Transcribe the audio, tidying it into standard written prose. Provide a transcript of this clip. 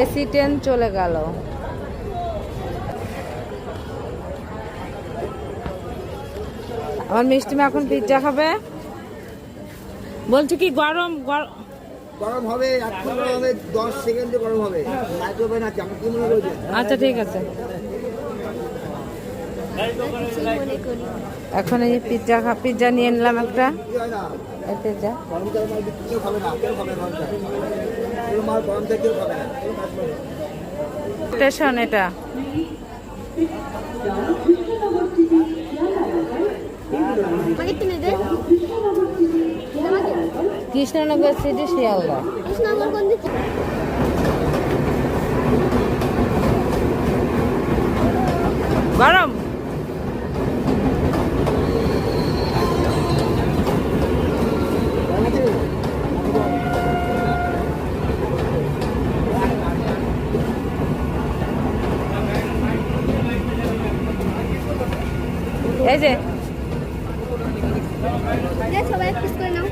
AC train চলে গেল। আমার মিষ্টিমা এখন পিৎজা খাবে। বলছি কি গরম গরম হবে, এখন গরম হবে, 10 সেকেন্ডে গরম হবে। মাইক্রোওভেন আছে, আমি কি মনে করছি? আচ্ছা ঠিক আছে। এখন এই পিৎজা নিয়ে নিলাম একটা। কি হয় না, এই পিৎজা গরম তেল মাল বিক্রি কেউ খাবে না, কেউ খাবে না, কেউ মাল গরম তেল কেউ খাবে না। স্টেশন এটা। কৃষ্ণনগর সিটি, শিয়ালদা। গরম এই যে সবাই পিস করে নাও।